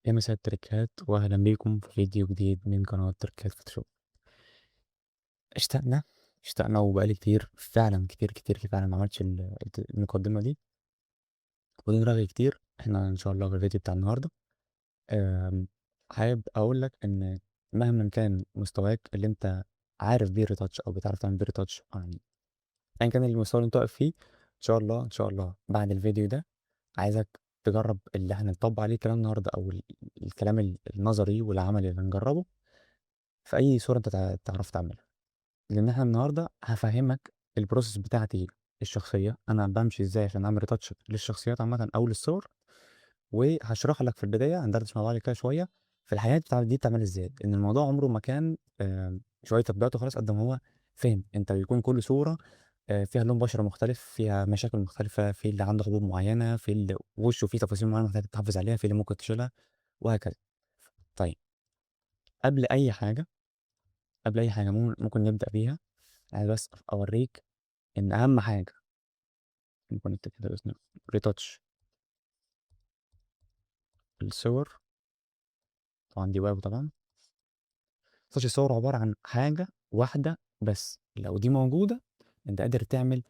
يا مساء التركات واهلا بيكم في فيديو جديد من قناة تركات فوتوشوب. اشتقنا اشتقنا وبقالي كتير فعلا كتير فعلا ما عملتش المقدمة دي ودي رغي كتير. احنا ان شاء الله في الفيديو بتاع النهاردة حابب اقول لك ان مهما كان مستواك اللي انت عارف بيه ريتاتش او بتعرف تعمل بيه ريتاتش، يعني ايا كان المستوى اللي انت واقف فيه، ان شاء الله بعد الفيديو ده عايزك تجرب اللي احنا نطبق عليه كلام النهارده او الكلام النظري والعملي اللي هنجربه في اي صوره انت تعرف تعملها. لان احنا النهارده هفهمك البروسيس بتاعتي الشخصيه، انا بمشي ازاي عشان اعمل ريتاتش للشخصيات عامه او للصور، وهشرح لك في البدايه هندردش مع بعض كده شويه في الحياه بتاع دي بتعمل ازاي. ان الموضوع عمره ما كان شويه تطبيقات وخلاص، قد ما هو فهم. انت بيكون كل صوره فيها لون بشره مختلف، فيها مشاكل مختلفه، في اللي عنده حبوب معينه، في اللي وشه فيه تفاصيل معينه محتاج تحافظ عليها، في اللي ممكن تشيلها، وهكذا. طيب، قبل اي حاجه قبل اي حاجه ممكن نبدا بيها. عايز بس اوريك ان اهم حاجه ممكن نكتب كده باسم ريتاتش الصور. طبعا دي واو طبعا. ريتاتش الصور عباره عن حاجه واحده بس، لو دي موجوده انت قادر تعمل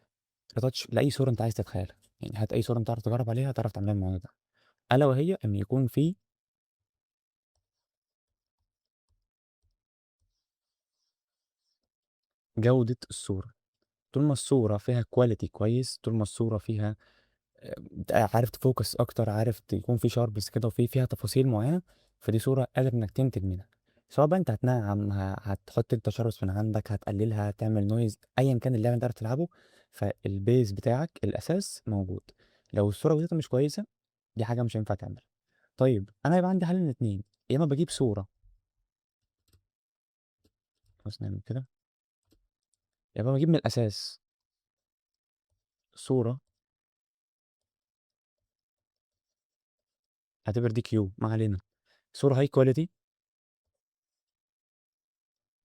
ريتاتش لاي صوره انت عايز تتخيلها. يعني هات اي صوره انت تعرف تجرب عليها تعرف تعملها بالموضوع ده، الا وهي ان يكون في جوده الصوره. طول ما الصوره فيها كواليتي كويس، طول ما الصوره فيها عارف تفوكس اكتر، عارف يكون في شاربس كده وفي فيها تفاصيل معينه، فدي صوره قادر انك تنتج منها. سواء بقى انت هتنعم، هتحط انت شاربس من عندك، هتقللها، تعمل نويز، ايا كان اللعبه انت عارف تلعبه، فالبيز بتاعك الاساس موجود. لو الصوره بتاعتها مش كويسه، دي حاجه مش هينفع تعملها. طيب انا يبقى عندي حل من اتنين: يا اما بجيب صوره، بس نعمل كده، يا اما بجيب من الاساس صوره، اعتبر دي كيو ما علينا، صوره هاي كواليتي.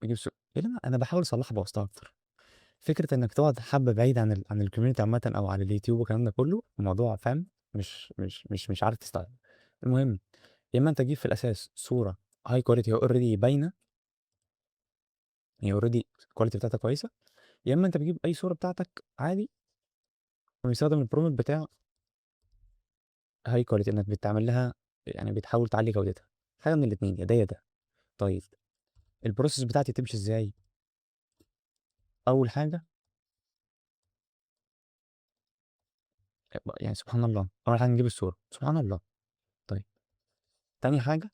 بجيب صوره إيه ده؟ انا بحاول اصلحها بواسطه اكتر. فكرة إنك تقعد حبة بعيد عن الكوميونتي عامة أو عن اليوتيوب والكلام ده كله، الموضوع فاهم، مش عارف تستوعب. المهم، يا إما أنت تجيب في الأساس صورة هاي كواليتي، هي أوريدي باينة، هي أوريدي الكواليتي بتاعتها كويسة، يا إما أنت بتجيب أي صورة بتاعتك عادي ويستخدم البرومت بتاع هاي كواليتي، إنك بتعمل لها يعني بتحاول تعلي جودتها. حاجة من الاتنين، يا ده يا ده. طيب، البروسيس بتاعتي تمشي إزاي؟ أول حاجة، يعني سبحان الله، أول حاجة نجيب الصورة، سبحان الله. طيب، تاني حاجة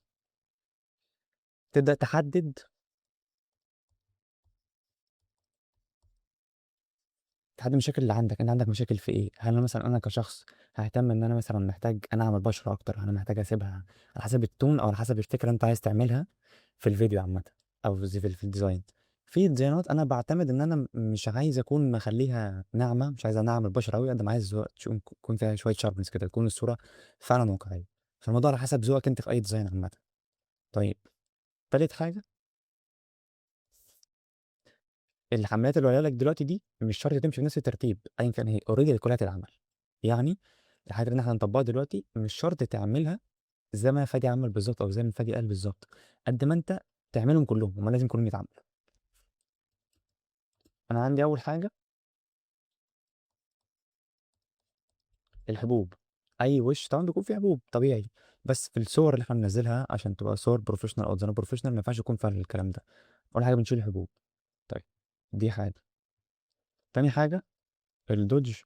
تبدأ تحدد المشاكل اللي عندك. انت عندك مشاكل في ايه؟ هل انا كشخص ههتم ان انا مثلا محتاج انعم البشره اكتر، انا محتاج اسيبها على حسب التون او على حسب الفكره اللي انت عايز تعملها في الفيديو عامه، او في الديزاين. في ديزاينات انا بعتمد ان انا مش عايز اكون مخليها ناعمه، مش عايز انعم البشره قوي قد ما عايز يكون فيها شويه شاربنس كده، تكون الصوره فعلا واقعيه. فالموضوع على حسب ذوقك انت في اي ديزاين عامه. طيب، تالت حاجه، الحملات اللي قايلها لك دلوقتي دي مش شرط تمشي بنفس الترتيب، ايا كان هي اوريدي كلها تتعمل. يعني الحاجات اللي احنا هنطبقها دلوقتي مش شرط تعملها زي ما فادي عمل بالظبط او زي ما فادي قال بالظبط، قد ما انت تعملهم كلهم، هما لازم كلهم يتعملوا. انا عندي اول حاجه الحبوب. اي وش طبعا بيكون فيه حبوب طبيعي، بس في الصور اللي احنا بننزلها عشان تبقى صور بروفيشنال او ديزاين بروفيشنال ما ينفعش يكون فيها الكلام ده. اول حاجه بنشيل الحبوب. طيب، دي حاجه. تاني حاجه الدوج،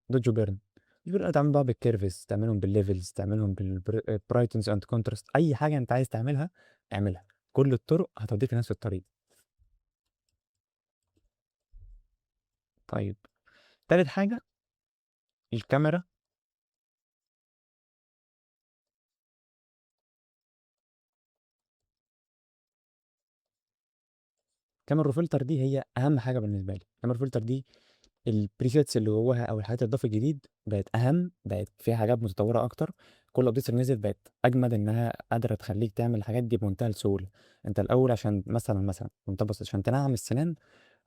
دوج وبيرن. يقدر تعمل بقى بالكيرفز، تعملهم بالليفلز، تعملهم بالبرايتنز اند كونتراست، اي حاجه انت عايز تعملها اعملها. كل الطرق هتوديك لنفس الطريق. طيب، تالت حاجه الكاميرا. كاميرا فلتر دي هي اهم حاجه بالنسبه لي. كاميرا فلتر دي البريسيتس اللي جواها او الحاجات اللي اتضافت الجديد بقت اهم، بقت فيها حاجات متطوره اكتر. كل الابديتس اللي نزلت بقت اجمد، انها قادره تخليك تعمل الحاجات دي بمنتهى السهوله. انت الاول عشان مثلا كنت بس عشان تنعم السنان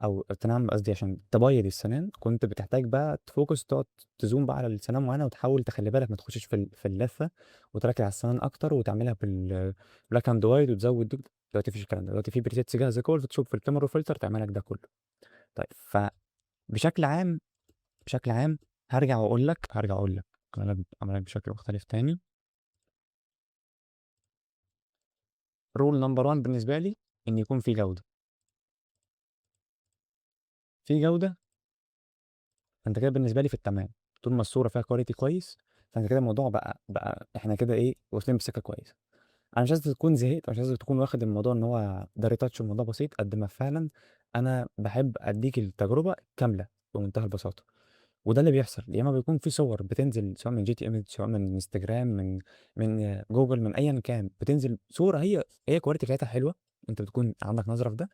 او تنعم قصدي عشان تبيض السنان، كنت بتحتاج بقى تفوكس، تقعد تزوم بقى على السنان معينه، وتحاول تخلي بالك ما تخشش في اللثه، وتركز على السنان اكتر، وتعملها بالبلاك اند وايت، وتزود دلوقتي مفيش الكلام ده، دلوقتي في بريسيتس جاهزه كل فوتوشوب في الكاميرا فلتر تعمل لك ده كله. طيب فبشكل عام، بشكل عام هرجع اقول لك اعمل لك بشكل مختلف تاني. رول نمبر 1 بالنسبه لي ان يكون في جوده، في جوده. فانت كده بالنسبه لي في التمام، طول ما الصوره فيها كواليتي كويس، فانت كده الموضوع بقى احنا كده ايه، واصلين بسكه كويسه. انا مش عايزك تكون زهقت، مش عايزك تكون واخد الموضوع ان هو ده ريتاتش الموضوع بسيط، قد ما فعلا انا بحب اديك التجربه كامله بمنتهى البساطه. وده اللي بيحصل، يا اما بيكون في صور بتنزل سواء من جي تي ام، سواء من انستجرام، من جوجل، من ايا كان، بتنزل صوره هي كواليتي بتاعتها حلوه، انت بتكون عندك نظره في ده.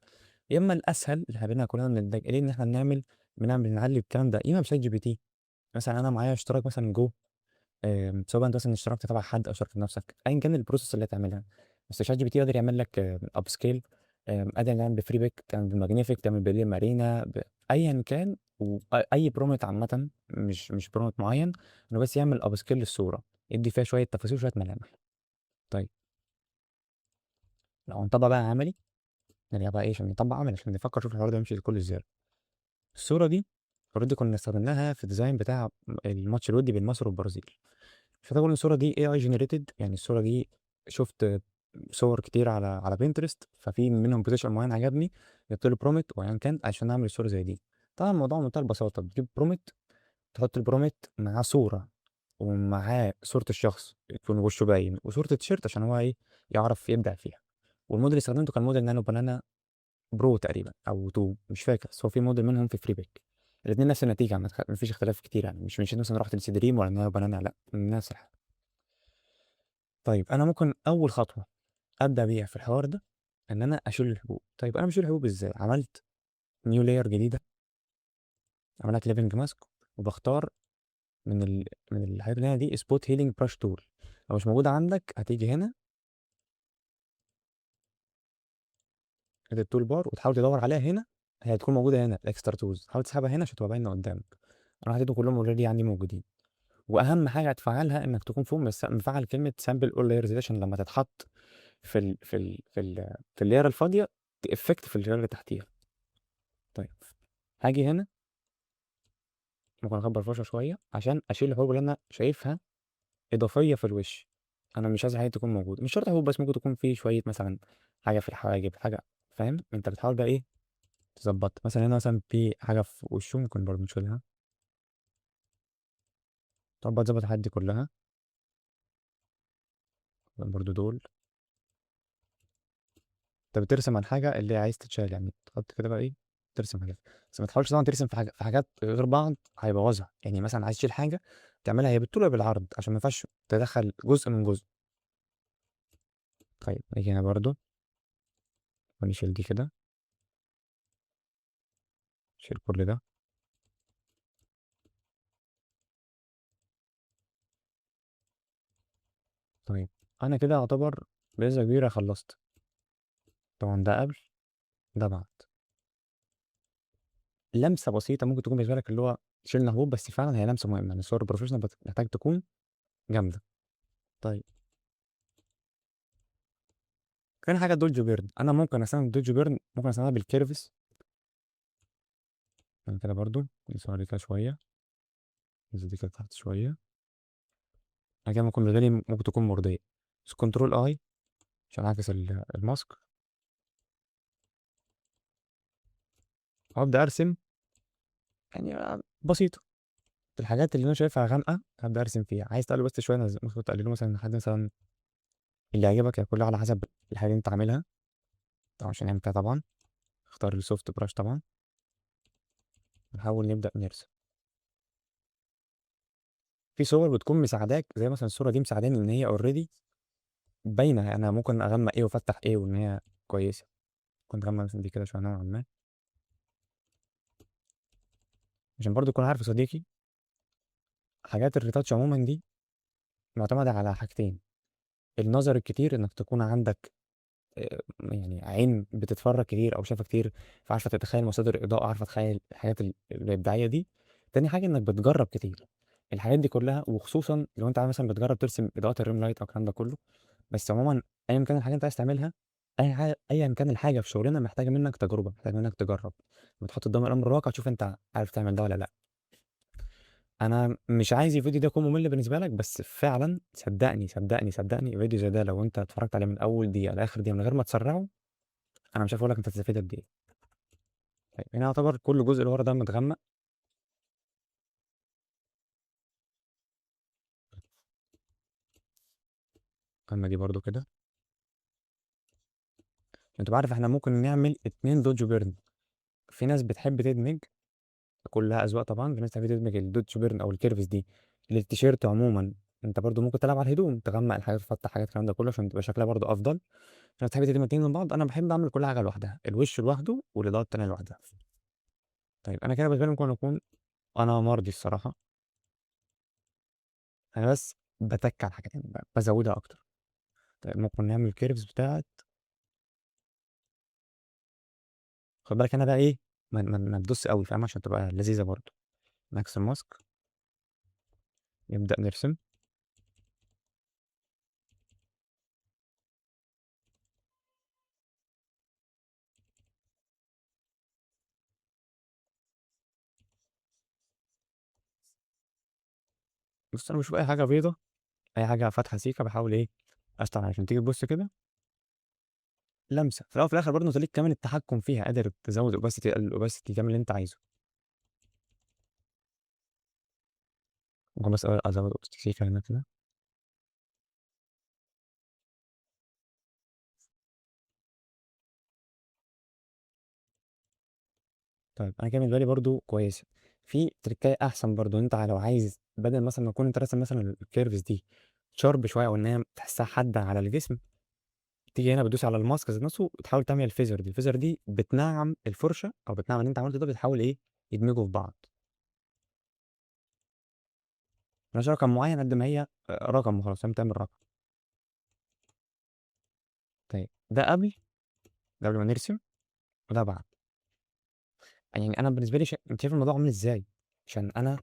يا اما الاسهل اللي قابلنا كلنا متضايقين ان احنا بنعلي الكلام ده، يا اما بشات جي بي تي. مثلا انا معايا اشتراك مثلا جو، سواء انت مثلا اشتركت تبع حد او اشتركت بنفسك، ايا كان البروسيس اللي هتعملها. بس شات جي بي تي يقدر يعمل لك اب سكيل، قادر يعمل بفري بيك، تعمل بالماجنيفيك، تعمل بالليل مارينا، ايا كان، واي برومت عامه، مش برومت معين، انه بس يعمل اب سكيل للصوره، يدي فيها شويه تفاصيل وشويه ملامح. طيب لو هنطبق بقى عملي، نرجع بقى ايه عشان نطبق عملي، عشان نفكر شوف الحوار ده يمشي كله ازاي. الصوره دي اوريدي كنا استخدمناها في الديزاين بتاع الماتش الودي بين مصر والبرازيل. مش هتقول ان الصوره دي اي جنريتد، يعني الصوره دي شفت صور كتير على بنترست، ففي منهم بوزيشن معين عجبني، جبت له برومت وايا كان عشان اعمل الصوره زي دي. طبعا الموضوع بمنتهى البساطه، بتجيب برومت، تحط البرومت معاه صوره، ومعاه صوره الشخص يكون وشه باين، وصوره التيشيرت عشان هو ايه، يعرف يبدع فيها. والموديل اللي استخدمته كان موديل نانو بنانا برو تقريبا او 2، مش فاكر، بس هو في موديل منهم في فري بيك. الاثنين نفس النتيجه، ما فيش اختلاف كتير يعني، مش مثلا رحت لسيدريم ولا نانو بنانا، لا نفس الحاجه. طيب انا ممكن اول خطوه ابدا بيها في الحوار ده ان انا اشيل الحبوب. طيب انا بشيل الحبوب ازاي؟ عملت نيو لاير جديده، عملت ليفنج ماسك، وبختار من الحاجات اللي هنا دي سبوت هيلينج براش تول. لو مش موجوده عندك هتيجي هنا كده التول بار، وتحاول تدور عليها هنا، هي هتكون موجوده هنا الاكسترا تولز، حاول تسحبها هنا عشان تبقى باينه قدامك. انا حطيتهم كلهم اوريدي عندي موجودين. واهم حاجه هتفعلها انك تكون فوق مفعل كلمه سامبل اول لايرز، عشان لما تتحط في اللاير الفاضيه تافكت في اللاير اللي تحتيها. طيب هاجي هنا، ممكن اكبر الفرشه شويه عشان اشيل الحبوب اللي انا شايفها اضافيه في الوش. انا مش عايز حاجه تكون موجوده، مش شرط حبوب، بس ممكن تكون في شويه مثلا حاجه في الحواجب، حاجه، فاهم؟ انت بتحاول بقى ايه، تظبط. مثلا هنا مثلا في حاجه في وشه، ممكن برضه نشيلها. طب بقى تظبط الحاجات دي كلها، برضه دول. انت بترسم على الحاجه اللي عايز تتشال، يعني تحط كده بقى ايه، ترسم حاجات. بس ما تحاولش طبعا ترسم في حاجات غير بعض، هيبوظها. يعني مثلا عايز تشيل حاجه، تعملها هي بالطول ولا بالعرض، عشان ما ينفعش تدخل جزء من جزء. طيب نيجي هنا برضه، ونشيل دي كده، نشيل كل ده. طيب انا كده اعتبر بنسبه كبيره خلصت. طبعا ده قبل، ده بعد. لمسه بسيطه ممكن تكون بالنسبه لك اللي هو شيلنا هوب، بس فعلا هي لمسه مهمه، يعني الصور البروفيشنال محتاج تكون جامده. طيب كان حاجه دوج بيرن، انا ممكن استخدم دوج بيرن، ممكن استخدمها بالكيرفس. يعني كده برضو نصور دي كده شويه، ننزل دي كده تحت شويه. انا كده ممكن بالنسبه لي ممكن تكون مرضيه. بس كنترول اي عشان اعكس الماسك، وابدا ارسم. يعني بسيطه، الحاجات اللي انا شايفها غامقه هبدا ارسم فيها. عايز تقلل بس شويه، ممكن تقلله مثلا لحد مثلا اللي يعجبك، يعني كلها على حسب الحاجه اللي انت عاملها. طبعا عشان نعمل كده طبعا اختار السوفت براش طبعا، نحاول نبدا نرسم. في صور بتكون مساعداك، زي مثلا الصوره دي مساعداني ان هي اوريدي باينه، يعني انا ممكن اغمق ايه وافتح ايه، وان هي كويسه. كنت اغمق مثلا دي كده شويه نوعا ما، عشان برضو تكون عارف يا صديقي، حاجات الريتاتش عموما دي معتمده على حاجتين: النظر الكتير، انك تكون عندك يعني عين بتتفرج كتير او شايفه كتير، فعارفه تتخيل مصادر اضاءه، عارفه تتخيل الحاجات الابداعيه دي. تاني حاجه انك بتجرب كتير الحاجات دي كلها، وخصوصا لو انت مثلا بتجرب ترسم اضاءات الريم لايت او الكلام ده كله. بس عموما ايا كان الحاجه انت عايز تعملها، اي حاجه ايا كان الحاجه في شغلنا محتاجه منك تجربه، محتاجه منك تجرب وتحط قدام الامر الواقع، تشوف انت عارف تعمل ده ولا لا. انا مش عايز الفيديو ده يكون ممل بالنسبه لك، بس فعلا صدقني صدقني صدقني فيديو زي ده لو انت اتفرجت عليه من اول دقيقه لاخر دقيقه من غير ما تسرعه، انا مش عارف اقول لك انت هتستفيد قد ايه. طيب هنا يعتبر كل جزء اللي ورا ده متغمق. القمه دي برضو كده. انت عارف احنا ممكن نعمل اتنين دوج بيرن. في ناس بتحب تدمج، كلها اذواق طبعا، في ناس بتحب تدمج الدوج بيرن او الكيرفز دي للتيشيرت عموما. انت برضو ممكن تلعب على الهدوم، تغمق الحاجات، تفتح حاجات، الكلام ده كله عشان تبقى شكلها برضو افضل. في ناس بتحب تدمج الاتنين من بعض، انا بحب اعمل كل حاجه لوحدها، الوش لوحده والاضاءه التانيه لوحدها. طيب انا كده بالنسبه لي ممكن اكون انا مرضي الصراحه. انا بس بتك على الحاجات يعني بزودها اكتر. طيب ممكن نعمل الكيرفز بتاعت، خد بالك انا بقى ايه، ما تدوس قوي فاهم عشان تبقى لذيذه برضو. ماكس الماسك، نبدا نرسم. بص انا بشوف اي حاجه بيضه، اي حاجه فاتحه سيكه بحاول ايه اشتغل عشان تيجي تبص كده لمسه. في الاول وفي الاخر برضه انت ليك كمان التحكم فيها، قادر تزود اوباسيتي، تقلل اوباسيتي، تعمل اللي انت عايزه. ممكن بس ازود اوباسيتي سيكه هنا كده. طيب انا كده بالنسبه لي برضه كويسه. في تريكايه احسن برضه، انت لو عايز بدل مثلا ما تكون انت راسم مثلا الكيرفز دي شارب شويه او ان هي تحسها حاده على الجسم، تيجي هنا بتدوس على الماسك ذات نفسه وتحاول تعمل الفيزر دي. الفيزر دي بتنعم الفرشه او بتنعم اللي انت عملته ده، بتحاول ايه يدمجوا في بعض. ملهاش رقم معين قد ما هي رقم وخلاص، فاهم، تعمل رقم. طيب ده قبل، ده قبل ما نرسم، وده بعد. يعني انا بالنسبه لي انت شايف الموضوع عامل ازاي؟ عشان انا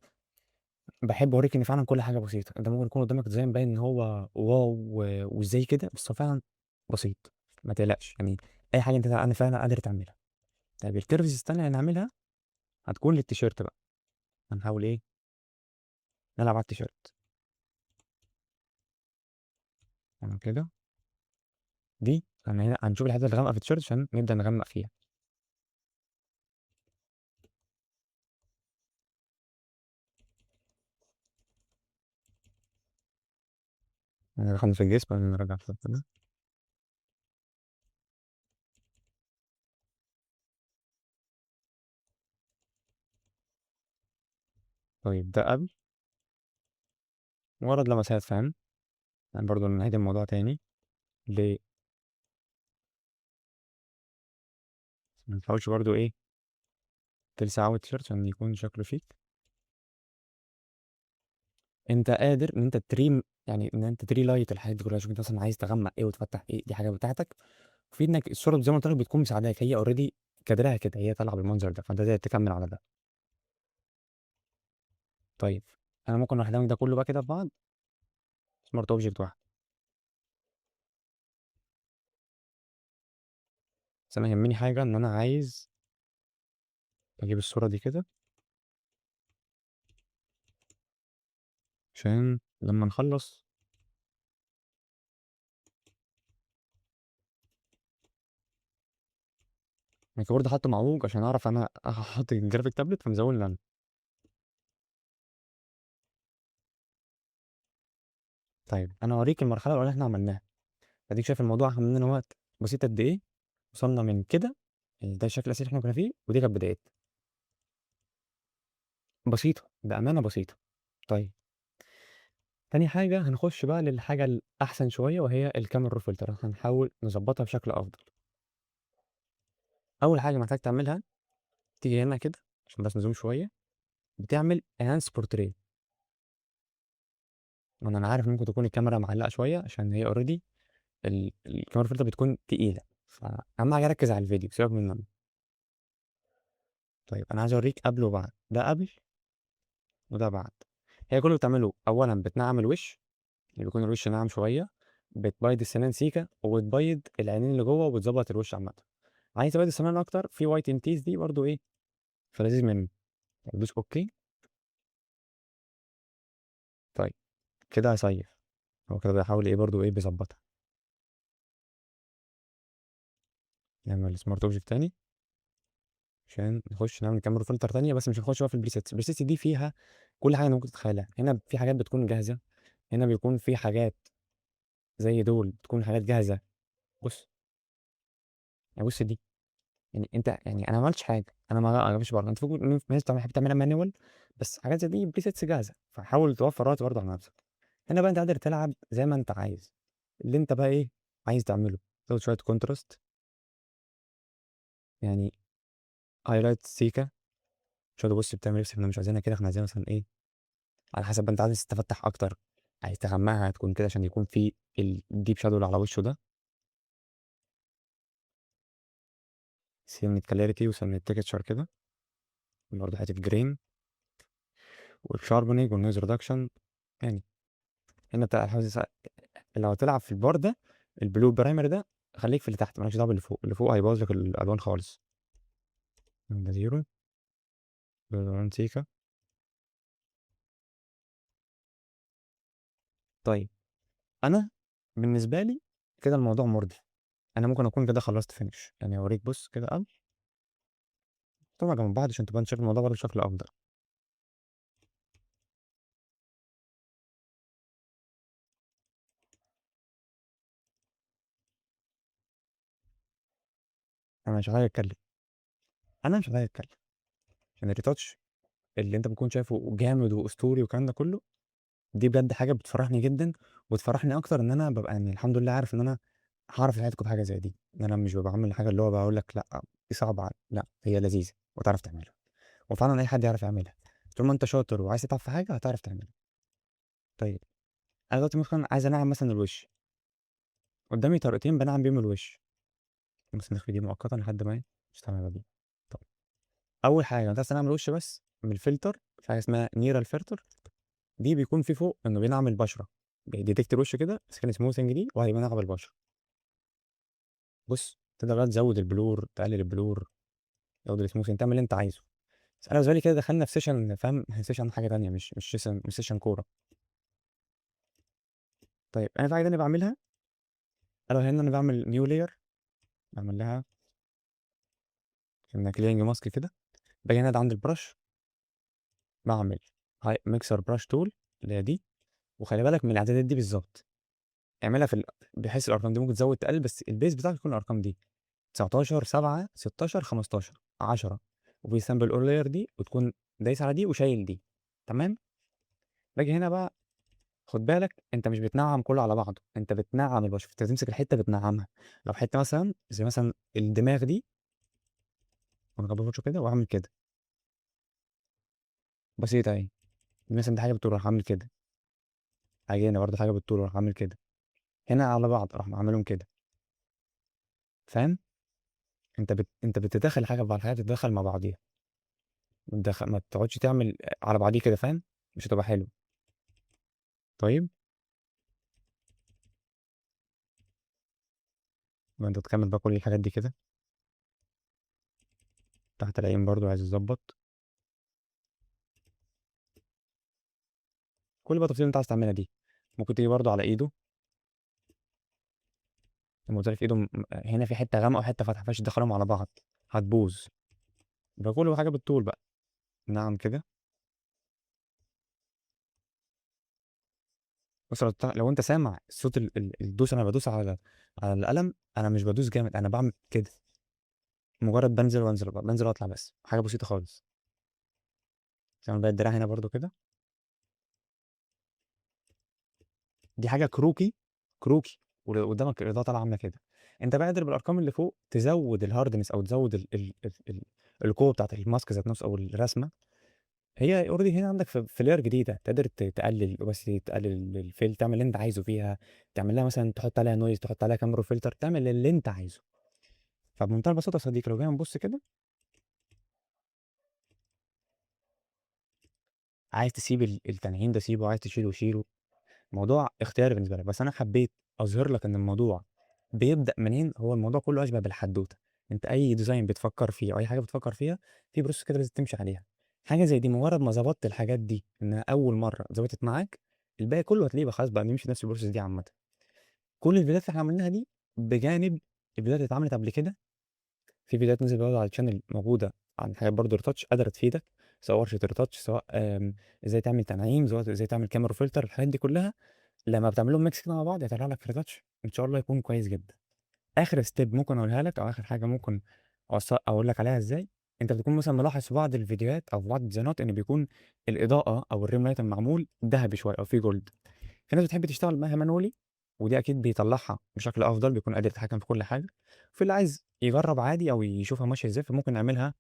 بحب اوريك ان فعلا كل حاجه بسيطه. انت ممكن يكون قدامك ديزاين باين ان هو واو وازاي كده، بس هو فعلا بسيط. ما تقلقش يعني، اي حاجه انت انا فعلا قادر تعملها. طيب الكيرفز الثانيه اللي هنعملها هتكون للتيشيرت بقى. هنحاول ايه نلعب على التيشيرت. يعني كده، دي هنا هنشوف الحته اللي غامقه في التيشيرت عشان نبدا نغمق فيها. يعني دخلنا في الجسم بعدين نرجع في كده. طيب ده قبل، مجرد لمسات فاهم. يعني برضه نعيد الموضوع تاني. ليه ما نحاولش برضه ايه تلسع قوي التيشيرت عشان يكون شكله شيك. انت قادر ان انت تريم، يعني ان انت تري لايت الحاجات دي كلها. شوف انت مثلا عايز تغمق ايه وتفتح ايه، دي حاجه بتاعتك. وفي انك الصوره زي ما قلت لك بتكون مساعداك، هي اوريدي كادرها كده، هي طالعه بالمنظر ده، فانت زي تكمل على ده. طيب انا ممكن اروح ده كله بقى كده في بعض، سمارت اوبجكت واحد. بس انا يهمني حاجه، ان انا عايز اجيب الصوره دي كده عشان لما نخلص. الكيبورد حاطه معوج عشان اعرف انا احط الجرافيك تابلت، فمزود انا. طيب انا اوريك المرحله الاولى اللي احنا عملناها. اديك شايف الموضوع اخد مننا وقت بسيط قد ايه. وصلنا من كده، يعني ده الشكل الاساسي اللي احنا كنا فيه، ودي كانت بداية بسيطه، بامانه بسيطه. طيب تاني حاجه هنخش بقى للحاجه الاحسن شويه، وهي الكاميرا رو فلتر. هنحاول نظبطها بشكل افضل. اول حاجه محتاج تعملها، تيجي هنا كده عشان بس نزوم شويه، بتعمل انهانس بورتريه. وانا عارف ممكن تكون الكاميرا معلقه شويه عشان هي اوريدي الكاميرا فلتر بتكون تقيله، فاهم حاجه ركز على الفيديو سيبك من النمط. طيب انا عايز اوريك قبل وبعد، ده قبل وده بعد. هي كل اللي بتعمله اولا بتنعم الوش، اللي بيكون الوش ناعم شويه، بتبيض السنان سيكه وبتبيض العينين اللي جوه وبتظبط الوش عامه. عايز تبيض السنان اكتر، في وايت انتيز دي برضو ايه، فلذيذ منه. دوس اوكي. طيب كده هسيف، هو كده بيحاول ايه برضو ايه بيظبطها. نعمل سمارت اوبجكت تاني عشان نخش نعمل كاميرا فلتر تانية، بس مش هنخش بقى في البريسيتس. البريسيتس دي فيها كل حاجة ممكن تتخيلها. هنا في حاجات بتكون جاهزة، هنا بيكون في حاجات زي دول بتكون حاجات جاهزة. بص، يعني بص دي، يعني انت يعني انا ما عملتش حاجة، انا ما مش بره. انت فوق الناس بتحب تعملها مانوال، بس حاجات زي دي بريسيتس جاهزة، فحاول توفر وقت برضه على نفسك. هنا بقى انت قادر تلعب زي ما انت عايز، اللي انت بقى ايه عايز تعمله. تاخد شوية كونتراست، يعني هايلايت سيكا. شادو بص بتعمل ايه، بس احنا مش عايزينها كده، احنا عايزينها مثلا ايه على حسب ما انت عايز تفتح اكتر، عايز تغمقها هتكون كده عشان يكون في الديب شادو اللي على وشه ده. سنة كلاريتي وسنة تكتشر كده، برضه حتة جرين والشاربنينج والنويز ريدكشن. يعني هنا بتاع حاسس لو هتلعب في البار ده، البلو برايمر ده، خليك في اللي تحت، مالكش دعوه باللي فوق. اللي فوق هيبوظ لك الالوان خالص. ده زيرو، ده سيكا. طيب انا بالنسبه لي كده الموضوع مرضي، انا ممكن اكون كده خلصت فينش. يعني اوريك بص كده قبل، طبعا جنب بعض عشان تبان شكل الموضوع برضه بشكل افضل. انا مش عايز اتكلم، انا مش عايز اتكلم عشان الريتاتش اللي انت بتكون شايفه جامد واسطوري والكلام ده كله، دي بجد حاجه بتفرحني جدا. وتفرحني اكتر ان انا ببقى يعني الحمد لله عارف ان انا هعرف اساعدكم في حاجه زي دي. ان انا مش ببقى عامل حاجه اللي هو بقول لك لا دي صعبه لا هي لذيذه وتعرف تعملها، وفعلا اي حد يعرف يعملها. طول ما انت شاطر وعايز تتعب في حاجه هتعرف تعملها. طيب انا دلوقتي مثلا عايز انعم مثلا الوش، قدامي طريقتين بنعم بيهم الوش. بس نخفي دي مؤقتا لحد ما نستعملها دي. طب اول حاجه انت عايز تنعم الوش بس من الفلتر، في حاجه اسمها نيرال فلتر. دي بيكون في فوق انه بينعم البشره، بيديتكت الوش كده سكين سموثنج دي وهيبقى نعم البشره. بص تقدر بقى تزود البلور، تقلل البلور، تزود السموثنج، تعمل اللي انت عايزه. بس انا بالنسبه لي كده دخلنا في سيشن، فاهم، سيشن حاجه تانيه، مش سيشن كوره. طيب انا في حاجه تانيه بعملها، الا وهي ان انا بعمل نيو لاير، بعمل لها كأنها كلينج ماسك كده. باجي هنا عند البرش، بعمل هاي ميكسر براش تول اللي هي دي. وخلي بالك من الاعدادات دي بالظبط، اعملها بحيث الارقام دي ممكن تزود تقل، بس البيز بتاعك يكون الارقام دي 19 7 16 15 10. وفي سامبل اور لاير دي وتكون دايس على دي وشايل دي. تمام. باجي هنا بقى، خد بالك انت مش بتنعم كله على بعضه، انت بتنعم البشره، انت بتمسك الحته بتنعمها. لو حته مثلا زي مثلا الدماغ دي، وانا بفرشه كده واعمل كده، بسيطه اهي. مثلا دي حاجه بالطول راح اعمل كده، هاجي هنا برضه حاجه بالطول راح اعمل كده، هنا على بعض راح اعملهم كده. فاهم؟ انت بتدخل حاجه في بعض، الحاجات بتتدخل مع بعضيها، ما تقعدش تعمل على بعضيه كده، فاهم؟ مش هتبقى حلو. طيب يبقى انت تكمل بقى كل الحاجات دي كده. تحت العين برضه عايز تظبط كل بقى التفاصيل اللي انت عايز تعملها دي. ممكن تيجي برضه على ايده، لما قلت لك ايده هنا في حته غامقه وحته فاتحه، ما ينفعش تدخلهم على بعض هتبوظ. يبقى كل حاجه بالطول بقى. نعم كده. بص لو انت سامع صوت الدوس، انا بدوس على القلم، انا مش بدوس جامد، انا بعمل كده، مجرد بنزل وانزل بنزل واطلع، بس حاجه بسيطه خالص. زي ما بقى الدراع هنا برضو كده، دي حاجه كروكي، كروكي. وقدامك الاضاءه طالعه عامله كده. انت بقى قادر بالارقام اللي فوق تزود الهاردنس او تزود القوه بتاعت الماسك ذات نفسه او الرسمه. هي already هنا عندك في layer جديدة، تقدر تقلل opacity، تقلل الfill، تعمل اللي أنت عايزه فيها، تعمل لها مثلًا تحط عليها noise، تحط عليها camera filter، تعمل اللي أنت عايزه. فبمنتهى البساطة يا صديقي لو جينا نبُص كده، عايز تسيب التنعيم ده سيبه، عايز تشيله شيله، الموضوع اختياري بالنسبة لك، بس أنا حبيت أظهر لك إن الموضوع بيبدأ منين. هو الموضوع كله أشبه بالحدوتة، أنت أي design بتفكّر فيه أو أي حاجة بتفكّر فيها، في process كده لازم تمشي عليها. حاجة زي دي مجرد ما ضبطت الحاجات دي إنها أول مرّة ضبطت معاك، الباقي كله هتلاقيه بقى خلاص بقى بيمشي نفس الprocess دي عامةً. كل الفيديوهات اللي إحنا عملناها دي بجانب الفيديوهات اللي اتعملت قبل كده، في فيديوهات نزلت برضه على الchannel موجودة عن حاجات برضه retouch قادرة تفيدك، سواء ورشة retouch، سواء إزاي تعمل تنعيم، سواء إزاي تعمل camera filter، الحاجات دي كلها لمّا بتعملهم mix كده مع بعض هيطلع لك retouch إن شاء الله يكون كويس جدًا. آخر step ممكن أقولها لك أو آخر حاجة ممكن أقول لك عليها إزاي، أنت بتكون مثلًا ملاحظ في بعض الفيديوهات أو في بعض الديزاينات إن بيكون الإضاءة أو الrim light المعمول دهبي شوية أو فيه gold. في ناس بتحب تشتغل معاها manually، ودي أكيد بيطلّعها بشكل أفضل، بيكون قادر يتحكم في كل حاجة. وفي اللي عايز يجرّب عادي أو يشوفها ماشية إزاي، فممكن نعملها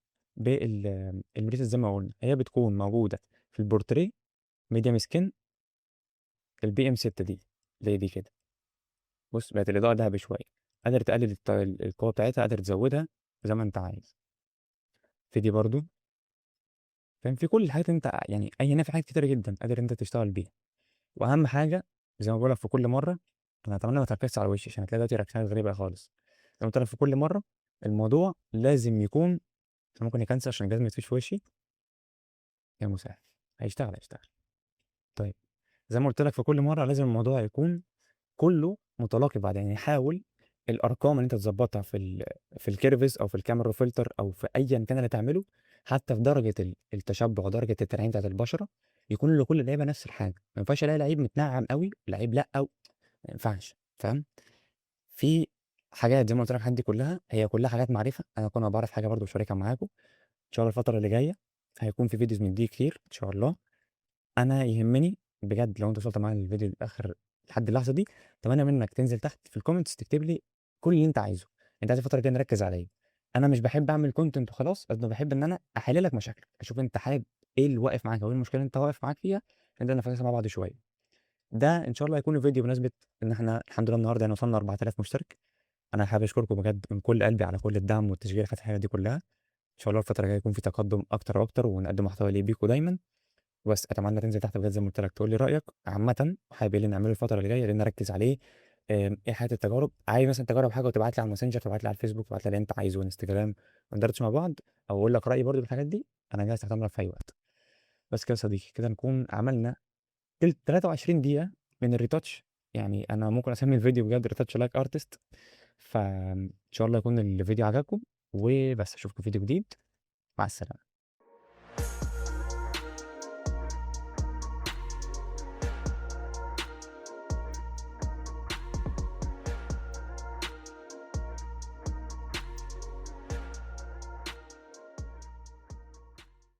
الpreset زي ما قُلنا، هي بتكون موجودة في الportrait medium skin الBM6 دي، اللي هي دي كده. بُص بقت الإضاءة دهبي شوية، قادر تقلل القوة بتاعتها، قادر تزوّدها زي ما أنت عايز. في دي برضه، فاهم، في كل الحاجات اللي أنت يعني أيًا يكن في حاجات كتيرة جدًا قادر أنت تشتغل بيها. وأهم حاجة زي ما باقول لك في كل مرّة، أنا أتمنى ما تركّزش على وشّي عشان هتلاقي دلوقتي ريأكشنات غريبة خالص. زي ما قُلت لك في كل مرّة الموضوع لازم يكون، أنا ممكن يكنسل عشان الجهاز ما يطفيش في وشّي، يا مسهّل، هيشتغل، هيشتغل. طيب زي ما قُلت لك في كل مرّة لازم الموضوع يكون كُلّه متلاقي بعض، يعني حاول الأرقام اللي أنت تضبّطها في الكيرفز أو في الكاميرا فلتر أو في أيًا كان اللي تعمله، حتى في درجة التشبُّع ودرجة التنعيم بتاعة البشرة، يكون لكل لعيبة نفس الحاجة. ما ينفعش ألاقي لعيب متنعّم أوي ولعيب لأ ما ينفعش، فاهم؟ في حاجات زي ما قُلت لك الحاجات دي كلّها هي كلّها حاجات معرفة، أنا كل ما باعرف حاجة برضه باشاركها معاكم. إن شاء الله الفترة اللي جاية هيكون في فيديوز من دي كتير إن شاء الله. أنا يهمني بجد لو أنت وصلت معايا للفيديو للآخر لحد اللحظة دي، أتمنى منك تنزل تحت في الcomments تكتب لي كل اللي أنت عايزه. أنت عايز الفترة الجاية نركّز على إيه؟ أنا مش باحب أعمل content وخلاص، قد ما باحب إن أنا أحل لك مشاكلك، أشوف أنت حابب إيه اللي واقف معاك أو إيه المشكلة اللي أنت واقف معاك فيها، نبدأ نفكّسها مع بعض شوية. ده إن شاء الله هيكون الفيديو بمناسبة إن إحنا الحمد لله النهارده يعني وصلنا 4000 مشترك. أنا حابب أشكركم بجد من كل قلبي على كل الدعم والتشجيع في الحاجات دي كلّها. إن شاء الله الفترة الجاية يكون في تقدُّم أكتر وأكتر ونقدّم محتوى يليق بيكم دايمًا. وبس أتمنى تنزل تحت بجد زي ما قُلت لك تقول لي رأيك عامةً، حابب إيه اللي نعمله الفترة اللي جاية، إيه اللي نركّز عليه، إيه حياة التجارب، عايز مثلًا تجرّب حاجة وتبعت لي على الماسنجر، تبعت لي على الفيسبوك، تبعت لي اللي أنت عايزه إنستجرام، وندردش مع بعض أو أقول لك رأيي برضه في الحاجات دي، أنا جاهز تحت أمرك في أي وقت. بس كده يا صديقي، كده نكون عملنا 23 دقيقة من الretouch. يعني أنا ممكن أسمي الفيديو بجد retouch like artist. فإن شاء الله يكون الفيديو عجبكم، وبس أشوفكم في فيديو جديد، مع السلامة.